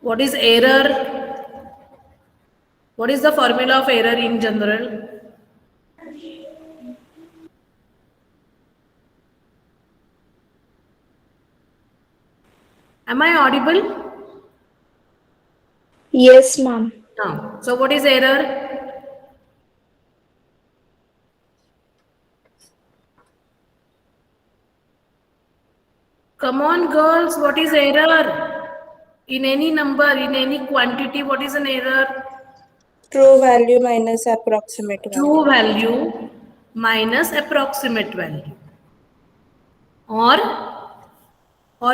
What is error? What is the formula of error in general? Am I audible? Yes, ma'am. No. So what is error? Come on girls, what is error? In any number, in any quantity, what is an error? True value minus approximate True value. value minus approximate value. Or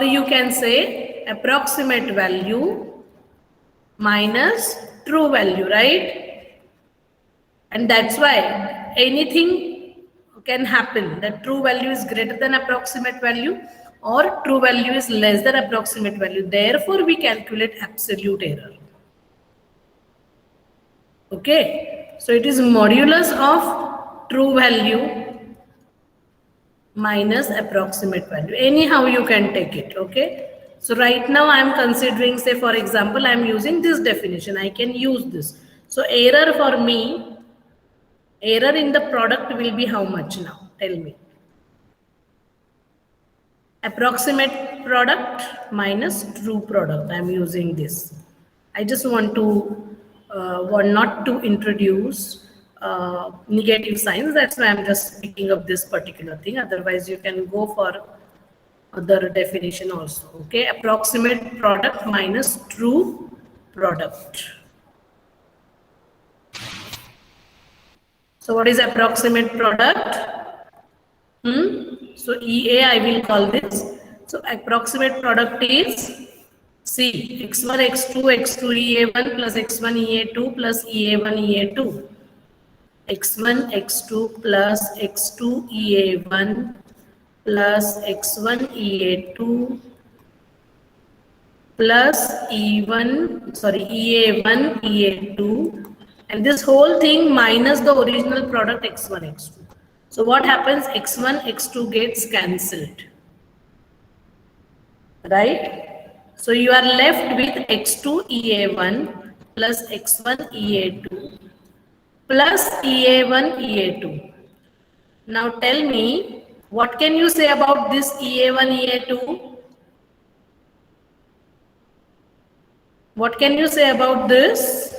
you can say approximate value minus true value, right? And that's why anything can happen. That true value is greater than approximate value or true value is less than approximate value. Therefore, we calculate absolute error. Okay. So it is modulus of true value minus approximate value. Anyhow, you can take it. Okay. So right now I am considering, say for example, I am using this definition. I can use this. So error for me, error in the product will be how much now? Tell me. Approximate product minus true product. I am using this. I just want not to introduce negative signs. That's why I'm just picking up this particular thing. Otherwise, you can go for other definition also. Okay, approximate product minus true product. So what is approximate product? So EA I will call this. So approximate product is C, x1, x2, x2 EA1 plus x1 EA2 plus EA1 EA2. x1, x2 plus x2 EA1 plus x1 EA2 plus EA1 EA2, and this whole thing minus the original product x1 x2. So what happens? x1 x2 gets cancelled, right? So you are left with x2 EA1 plus x1 EA2 plus EA1 EA2. Now tell me, what can you say about this EA1 EA2? What can you say about this?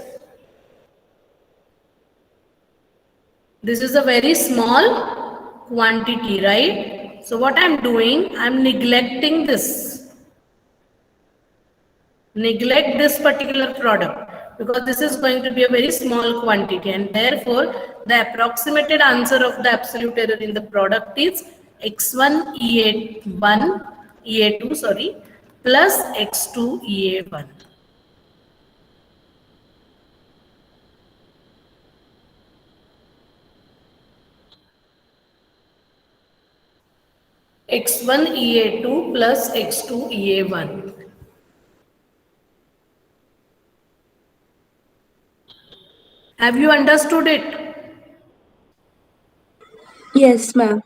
This is a very small quantity, right? So what I'm doing, I'm neglecting this. Neglect this particular product because this is going to be a very small quantity, and therefore the approximated answer of the absolute error in the product is x1 EA2 plus x2 EA1. x1 EA2 plus x2 EA1. Have you understood it? Yes, ma'am.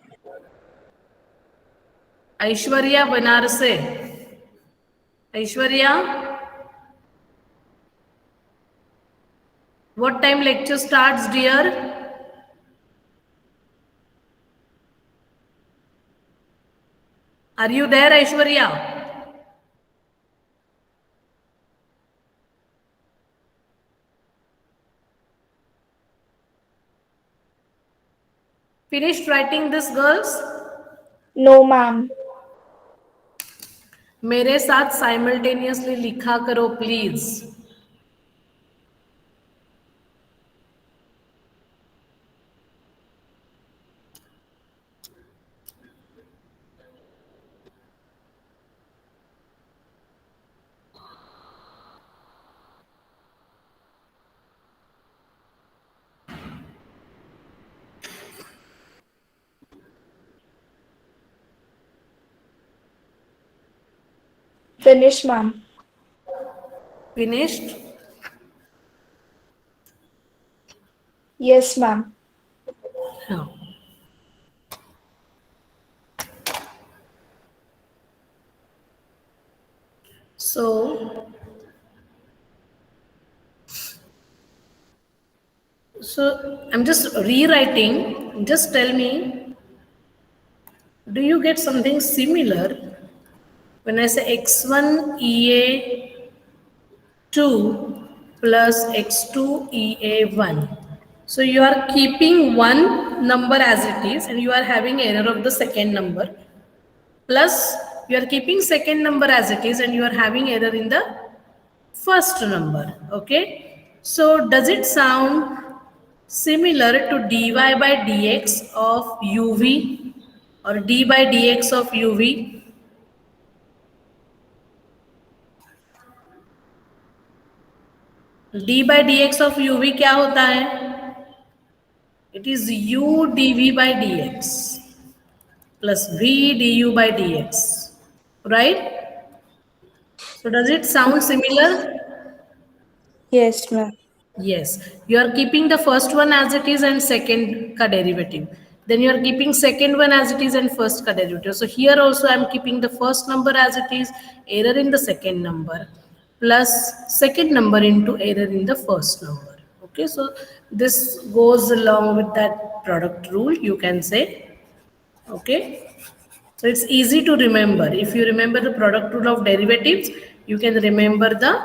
Aishwarya Banarse. Aishwarya, what time lecture starts, dear? Are you there, Aishwarya? Finished writing this, girls? No, ma'am. मेरे साथ simultaneously लिखा करो please. Finish, ma'am. Finished? Yes, ma'am. No. So So I'm just rewriting. Just tell me, do you get something similar when I say x1 EA2 plus x2 EA1? So you are keeping one number as it is and you are having error of the second number, plus you are keeping second number as it is and you are having error in the first number. Okay, so does it sound similar to dy by dx of uv or d by dx of uv? d by dx of uv क्या होता है? It is u dv by dx plus v du by dx, right? So does it sound similar? Yes, ma'am. Yes, you are keeping the first one as it is and second ka derivative. Then you are keeping second one as it is and first ka derivative. So here also I am keeping the first number as it is, error in the second number, plus second number into error in the first number. Okay, so this goes along with that product rule, you can say. Okay, so it's easy to remember. If you remember the product rule of derivatives, you can remember the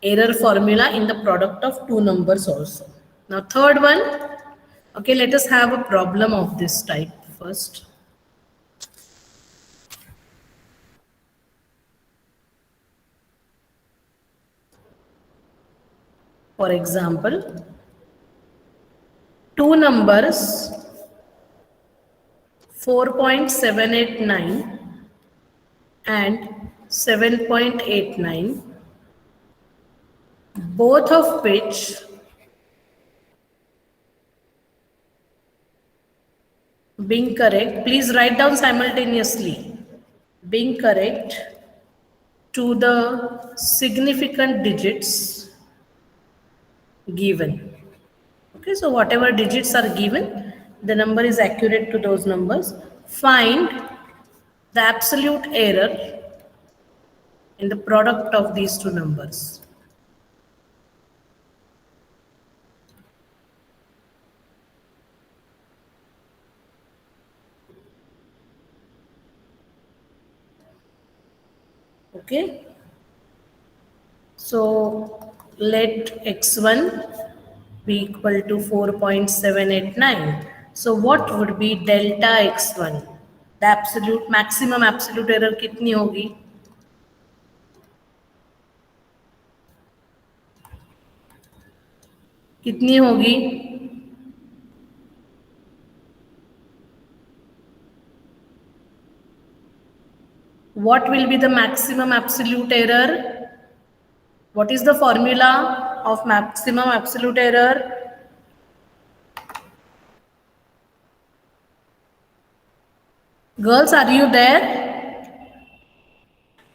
error formula in the product of two numbers also. Now third one, okay, let us have a problem of this type first. For example, two numbers 4.789 and 7.89, both of which being correct, please write down simultaneously, being correct to the significant digits given. Okay, so whatever digits are given, the number is accurate to those numbers. Find the absolute error in the product of these two numbers. Okay, so let x1 be equal to 4.789. So what would be delta x1? The absolute maximum absolute error कितनी होगी? कितनी होगी? What will be the maximum absolute error? What is the formula of maximum absolute error? Girls, are you there?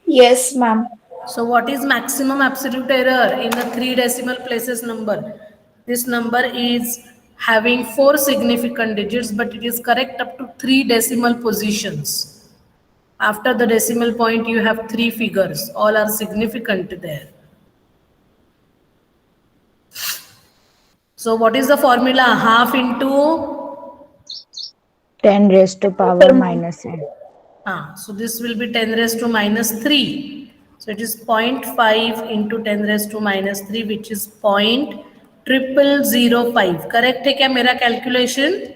Yes, ma'am. So what is maximum absolute error in a 3 decimal places number? This number is having 4 significant digits, but it is correct up to 3 decimal positions. After the decimal point, you have 3 figures. All are significant there. So what is the formula? Half into 10 raised to power minus n. So this will be 10 raised to minus 3. So it is 0.5 into 10 raised to minus 3, which is 0.0005. Correct है क्या मेरा calculation?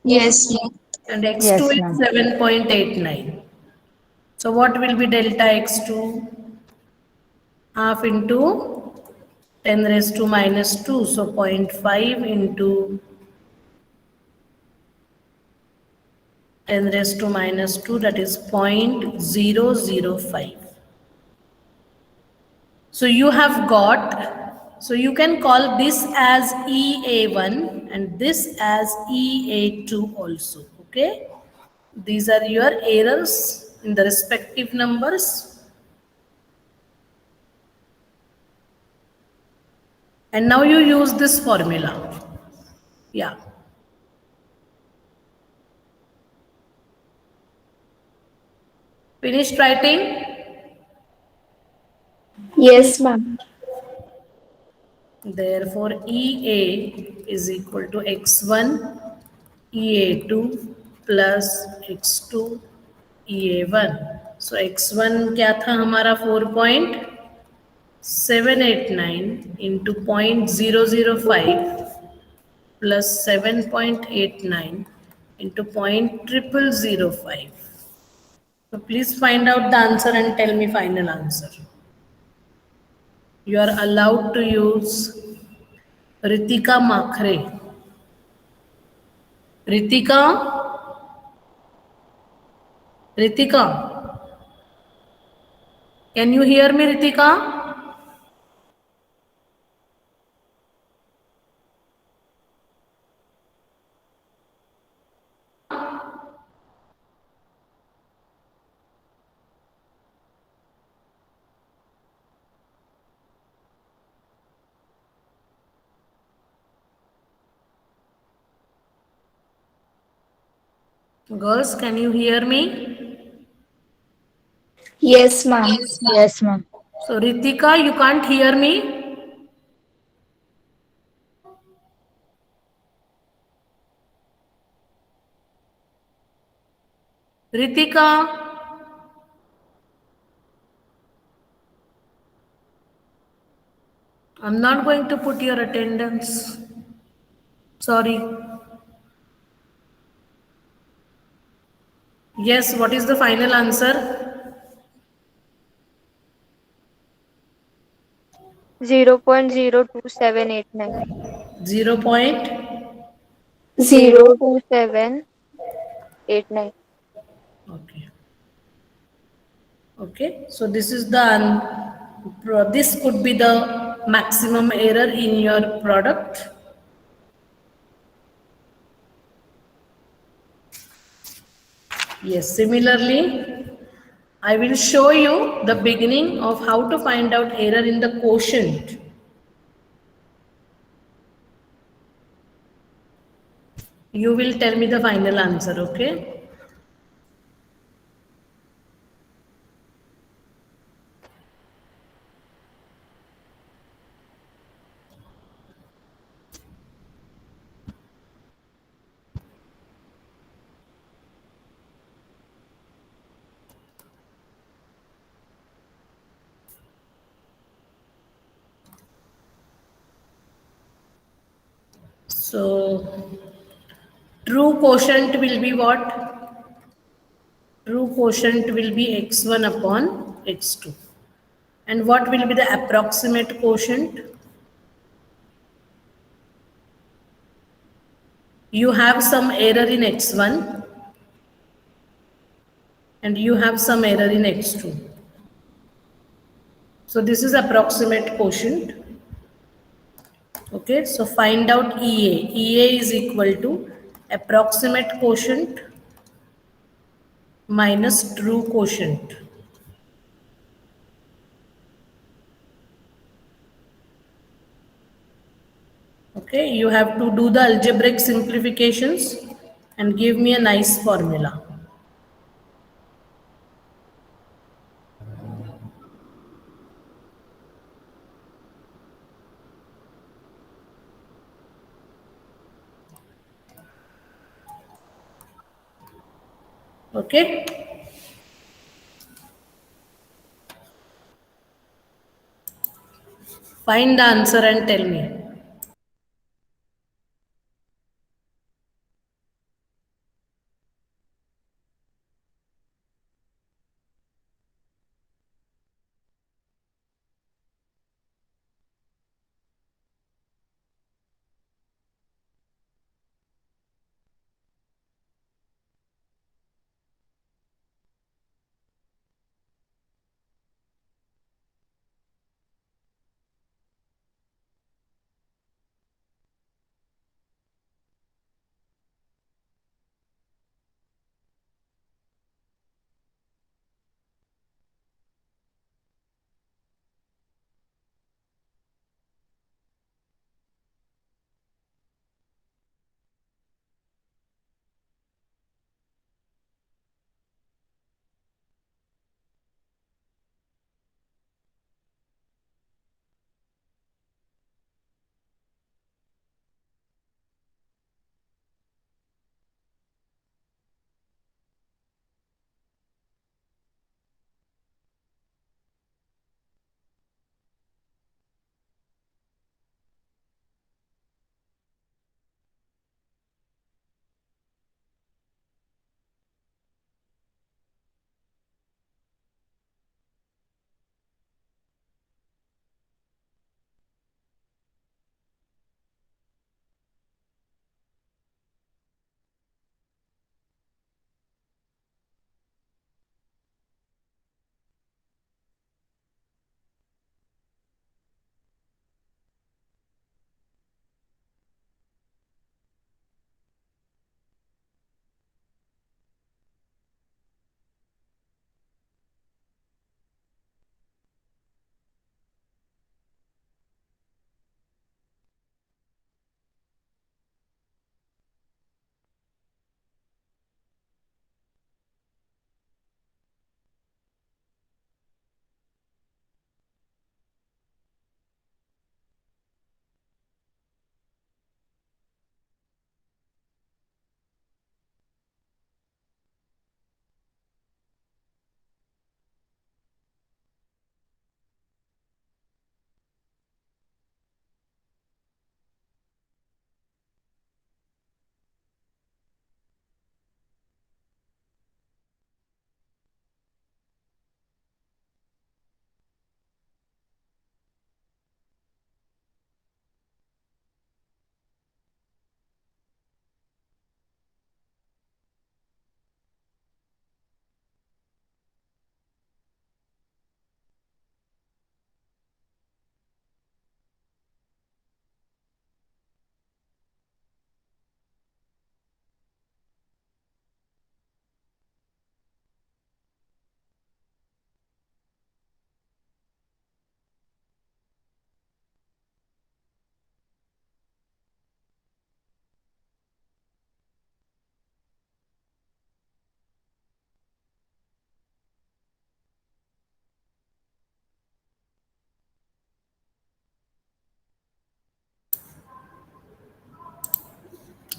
Yes. And x2 Yes, is ma'am. 7.89. So what will be delta x2? Half into 10 raised to minus 2. So 0.5 into 10 raised to minus 2, that is 0.005. So you have got, so you can call this as EA1 and this as EA2 also, okay? These are your errors in the respective numbers. And now you use this formula. Yeah. Finished writing? Yes, ma'am. Therefore, EA is equal to x1 EA2 plus x2 EA1. So x1 क्या था हमारा 4.789 into 0.005 plus 7.89 into 0.0005. So please find out the answer and tell me final answer. You are allowed to use Ritika Makhre. Ritika? Ritika? Can you hear me, Ritika? Girls, can you hear me? Yes, ma'am. Yes, ma'am. So, Ritika, you can't hear me? Ritika, I'm not going to put your attendance. Sorry. Yes, what is the final answer? 0.02789. 0 point. 0. 0.2789. Okay. Okay. So this is the this could be the maximum error in your product. Yes. Similarly, I will show you the beginning of how to find out error in the quotient. You will tell me the final answer, okay? So, true quotient will be what? True quotient will be x1 upon x2. And what will be the approximate quotient? You have some error in x1 and you have some error in x2. So this is approximate quotient. Okay, so find out EA. EA is equal to approximate quotient minus true quotient. Okay, you have to do the algebraic simplifications and give me a nice formula. Okay, find the answer and tell me.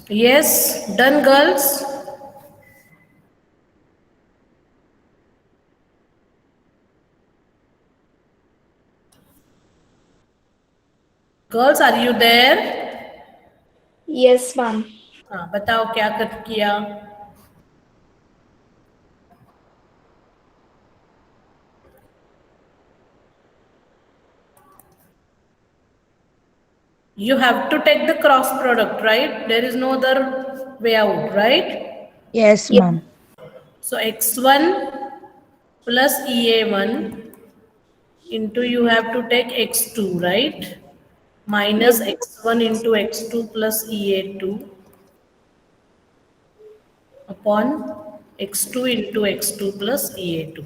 Yes, done, girls. Girls, are you there? Yes, ma'am. हाँ, बताओ क्या कर किया. You have to take the cross product, right? There is no other way out, right? Yes, Yes. ma'am. So x1 plus EA1 into you have to take x2, right? Minus Yes. x1 into x2 plus EA2 upon x2 into x2 plus EA2.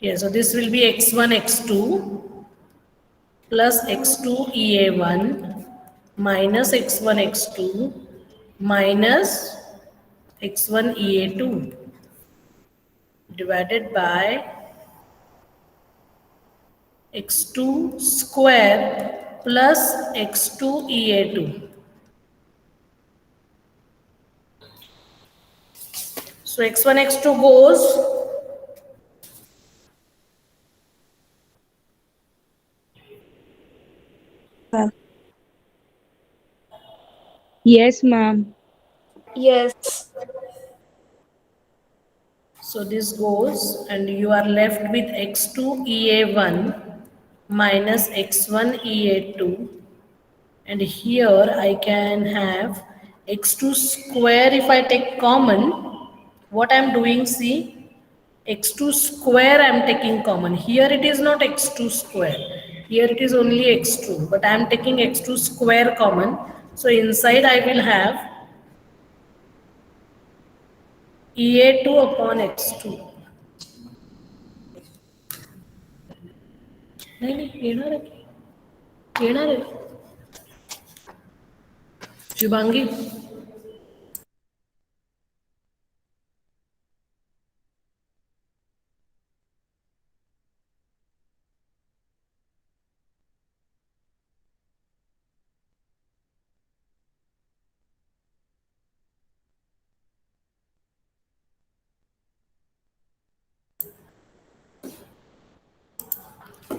Yeah, so this will be x1 x2 plus x2 EA1 minus x1 x2 minus x1 EA2 divided by x2 square plus x2 EA2. So x1 x2 goes, Ma'am. Yes, ma'am. Yes. so this goes, and you are left with x2 EA1 minus x1 EA2, and here I can have x2 square. If I take common, what I am doing, see, x2 square I am taking common. Here it is not x2 square, here it is only x2, but I am taking x2 square common. So inside I will have EA2 upon x2. नहीं नहीं येणार आहे येणार आहे Shubhangi.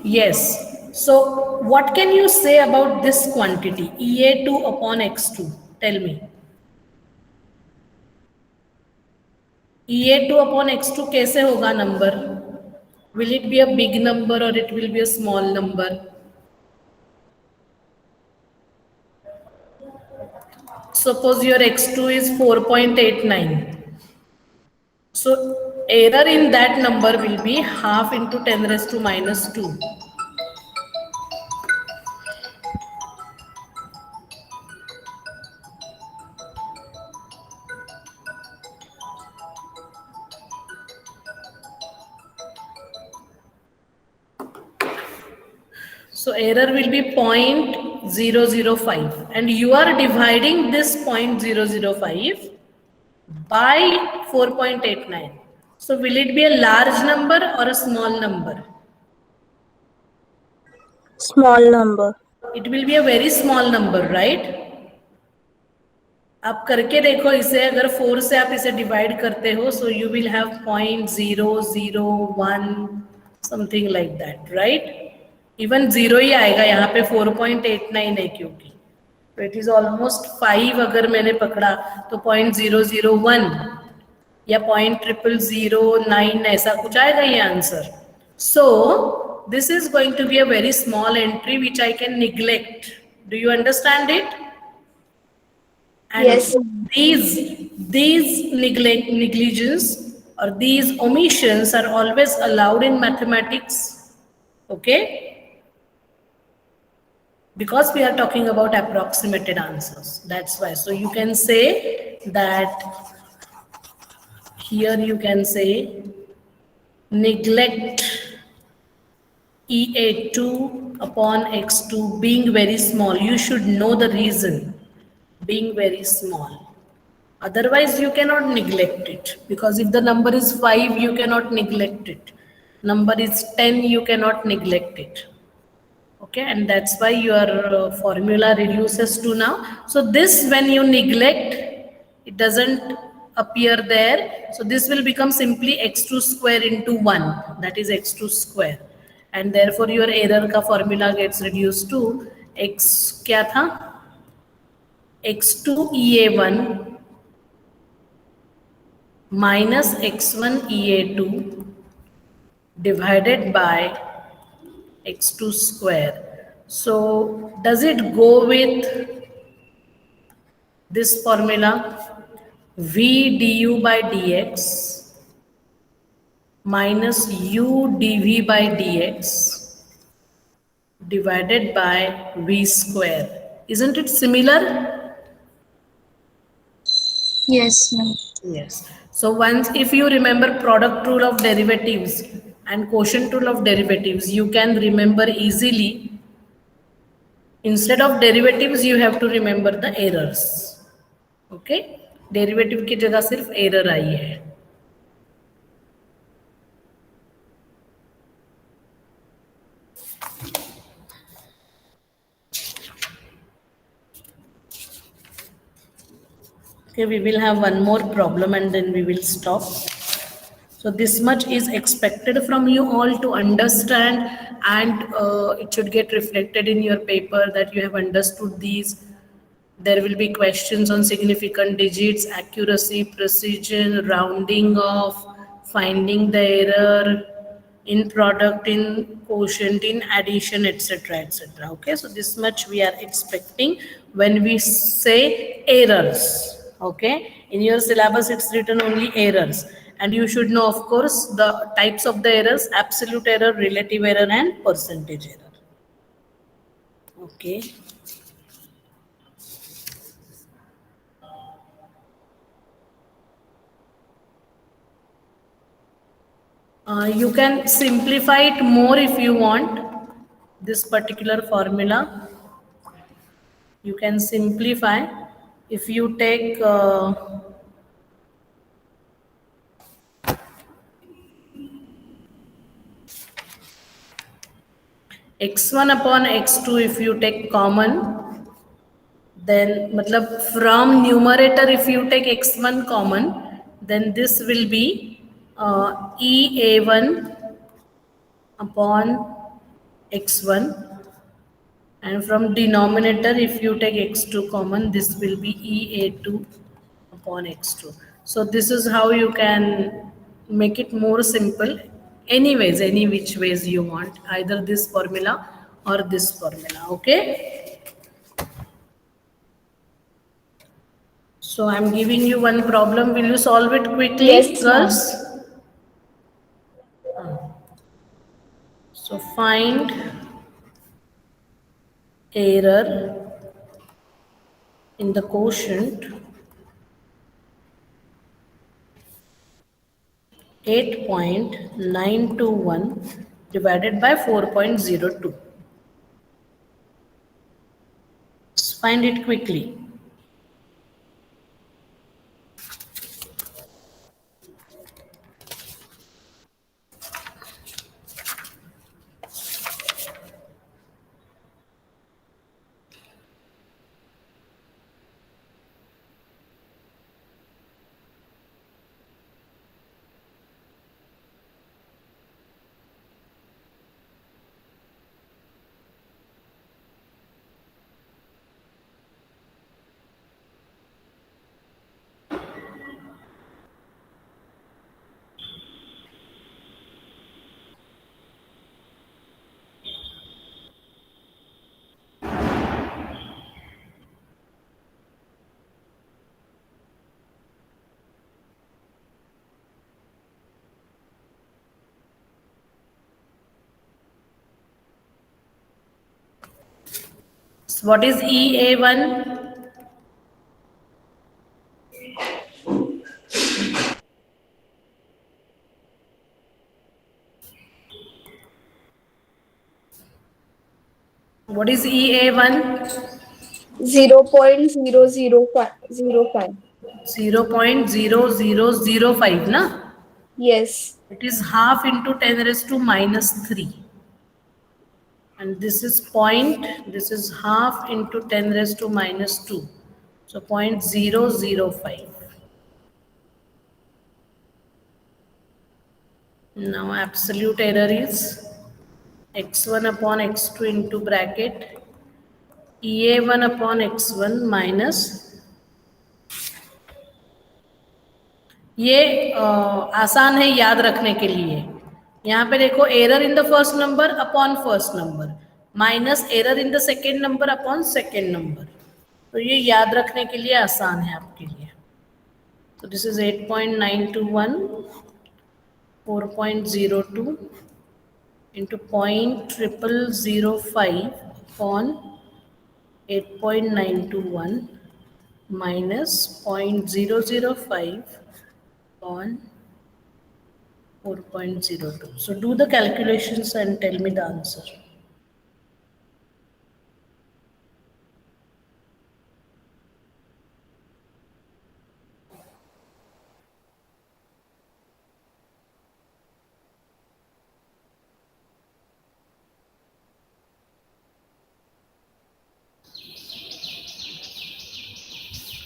Yes. So what can you say about this quantity EA2 upon x2? Tell me. EA2 upon x2 कैसे होगा number? Will it be a big number or it will be a small number? Suppose your x2 is 4.89. So error in that number will be half into 10 raised to minus 2. So error will be 0.005, and you are dividing this 0.005 by 4.89. So will it be a large number or a small number? Small number. It will be a very small number, right? आप करके देखो इसे, अगर 4 से आप इसे divide करते हो, so you will have 0.001 something like that, right? Even 0 ही आएगा यहाँ पे, 4.89 है क्योंकि, तो it is almost 5 अगर मैंने पकड़ा तो 0.001 या 0.0009 ऐसा कुछ आएगा ये answer. So this is going to be a very small entry which I can neglect. Do you understand it? And Yes. these negligence or these omissions are always allowed in mathematics, okay? Because we are talking about approximated answers, that's why. So you can say that, here you can say neglect EA2 upon x2 being very small. You should know the reason, being very small. Otherwise, you cannot neglect it, because if the number is 5, you cannot neglect it. Number is 10, you cannot neglect it. Okay, and that's why your formula reduces to now. So this, when you neglect, it doesn't appear there. So this will become simply x2 square into 1, that is x2 square. And therefore your error ka formula gets reduced to x kya tha? x2 EA1 minus x1 EA2 divided by x2 square. So does it go with this formula? V du by dx minus u dv by dx divided by v square. Isn't it similar? Yes, ma'am. Yes. So once, if you remember product rule of derivatives and quotient rule of derivatives, you can remember easily. Instead of derivatives, you have to remember the errors. Okay? Derivative की जगह सिर्फ error आई है. Okay, we will have one more problem and then we will stop. So this much is expected from you all to understand, and it should get reflected in your paper that you have understood these. There will be questions on significant digits, accuracy, precision, rounding off, finding the error in product, in quotient, in addition, etc., etc. Okay, so this much we are expecting when we say errors. Okay, in your syllabus it's written only errors, and you should know, of course, the types of the errors: absolute error, relative error, and percentage error. Okay. You can simplify it more if you want. This particular formula, you can simplify. If you take x1 upon x2, if you take common, then matlab from numerator, if you take x1 common, then this will be EA1 upon x1, and from denominator, if you take x2 common, this will be EA2 upon x2. So this is how you can make it more simple. Anyways, any which ways you want, either this formula or this formula. Okay. So I'm giving you one problem. Will you solve it quickly, Yes, ma'am. girls? So find error in the quotient 8.921 divided by 4.02. Let's find it quickly. So what is EA1? What is EA1? 0.005. 0.0005, na? Yes. It is half into 10 raised to minus 3. and this is point, this is half into 10 raised to minus 2. So 0.005. Now absolute error is x1 upon x2 into bracket EA1 upon x1 minus, ये आसान है याद रखने के लिए. यहाँ पे देखो error in the first number upon first number minus error in the second number upon second number. तो ये याद रखने के लिए आसान है आपके लिए. तो this is 8.921 4.02 into 0.0005 upon 8.921 minus 0.005 upon 4.02. So do the calculations and tell me the answer.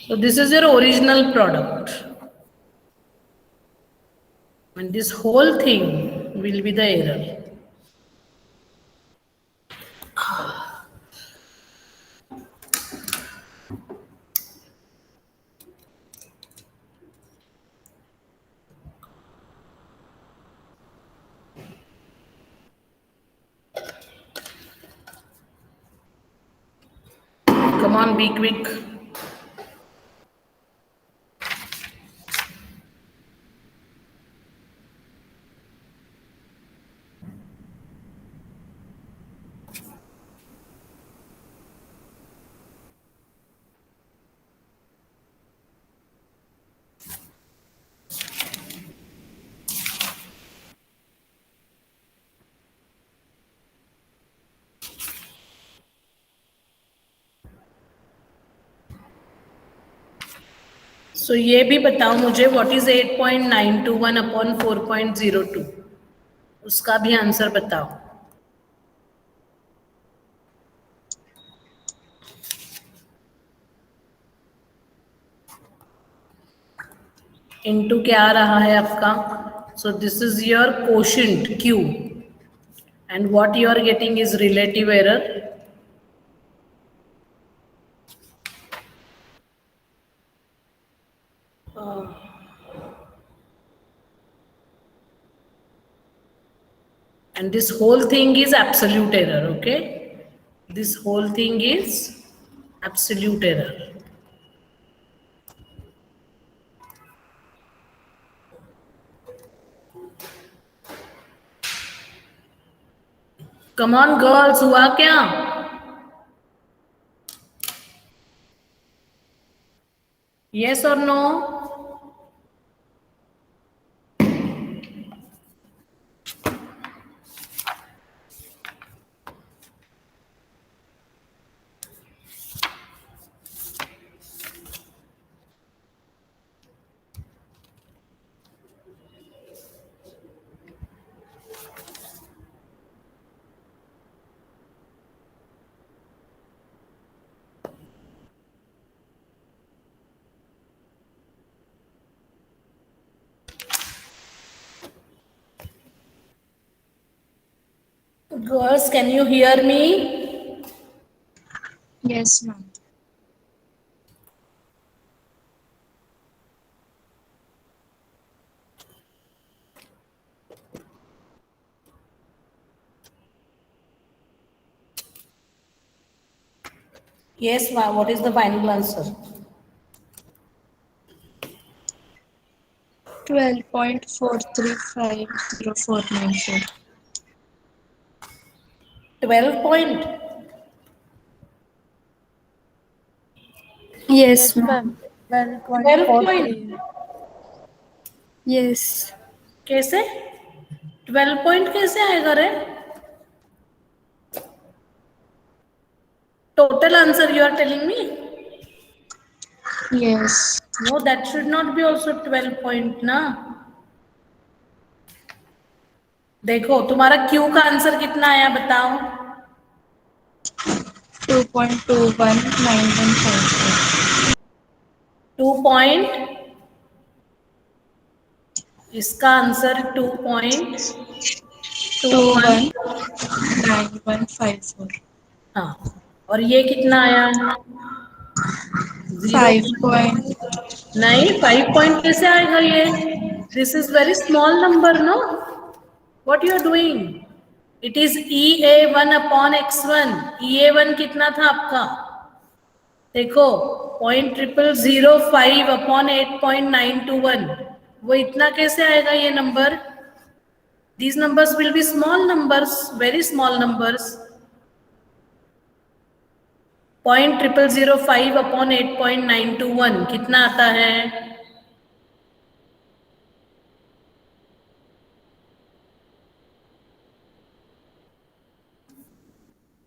So this is your original product. And this whole thing will be the error. Come on, be quick. So ये भी बताओ मुझे what is 8.921 upon 4.02, उसका भी answer बताओ. Into क्या आ रहा है आपका? So this is your quotient Q and what you are getting is relative error. And this whole thing is absolute error, okay? This whole thing is absolute error. Come on girls, हुआ क्या? Yes or no? Girls, can you hear me? Yes, ma'am. Yes, ma'am. What is the final answer? 12.435049. 12 point. Yes, ma'am. 12 point. Yes. कैसे? 12 point कैसे आएगा रे? Total answer you are telling me? Yes. No, that should not be also 12 point ना. देखो तुम्हारा Q का answer कितना आया बताओ. 2.219154. 2 point, इसका आंसर 2.21, 219154. हाँ, और ये कितना आया? 0. 5 point. नहीं, 5 point कैसे आएगा ये? This is very small number, no? What you are doing? It is EA1 upon x1. EA1 कितना था आपका? देखो, 0.0005 अपॉन 8.921. वो इतना कैसे आएगा ये number? These numbers will be small numbers, very small numbers. 0.0005 upon 8.921 कितना आता है?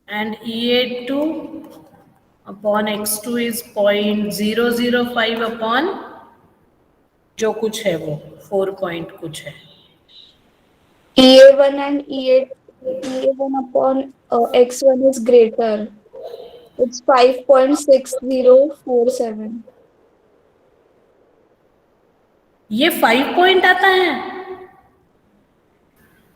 And EA2 upon x2 is 0.005 upon जो कुछ है वो 4 point कुछ है. EA1 and EA1 upon X1 is greater. It's 5.6047. ये 5 point आता है?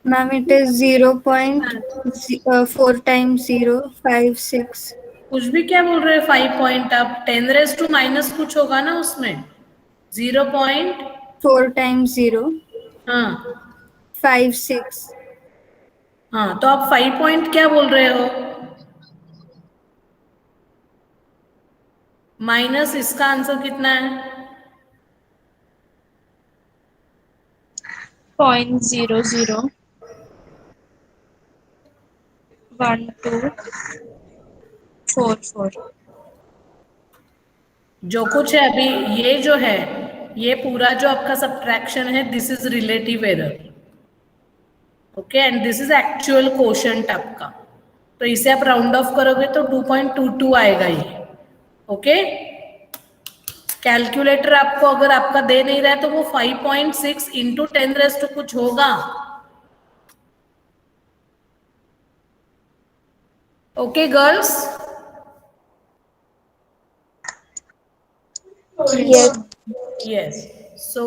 Ma'am, it is 0.4 times 0, 5, 6. कुछ भी क्या बोल रहे हैं 5 point? आप 10 raised to माइनस कुछ होगा ना उसमें? 0 point, 4 times 0, हाँ 5, 6. हाँ, तो आप 5 point क्या बोल रहे हो? माइनस इसका आंसर कितना है? 0.00 1244. जो कुछ है अभी ये जो है, ये पूरा जो आपका सब्ट्रैक्शन है, this is relative error. Okay, and this is actual quotient आपका. तो इसे आप राउंड ऑफ करोगे तो 2.22 आएगा ये. ओके, कैलकुलेटर आपको अगर आपका दे नहीं रहा है तो वो 5.6 इंटू 10 रेज़ टू कुछ होगा. Okay girls? Yes. Yes. So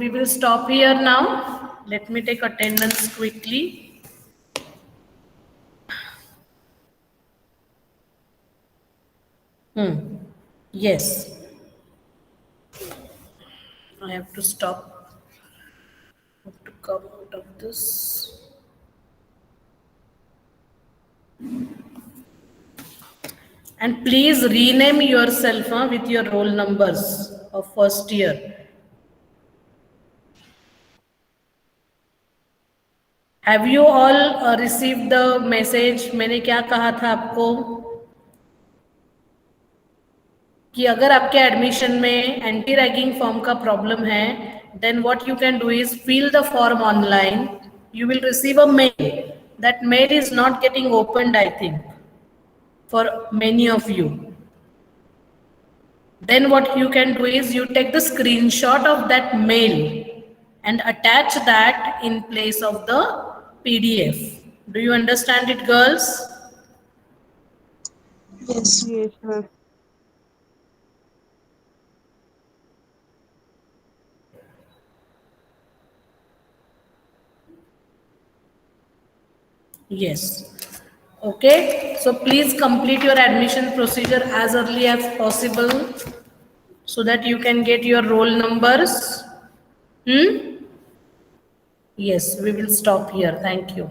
we will stop here now. Let me take attendance quickly. Yes. I have to stop. I have to come out of this. And please rename yourself with your roll numbers of first year. Have you all received the message? मैंने क्या कहा था आपको कि अगर आपके admission में anti ragging form का प्रॉब्लम है, then what you can do is fill the form online. You will receive a mail. That mail is not getting opened, I think, for many of you. Then what you can do is you take the screenshot of that mail and attach that in place of the PDF. Do you understand it, girls? Yes. Yes, sir. Yes. Okay. So please complete your admission procedure as early as possible so that you can get your roll numbers. Yes, we will stop here. Thank you.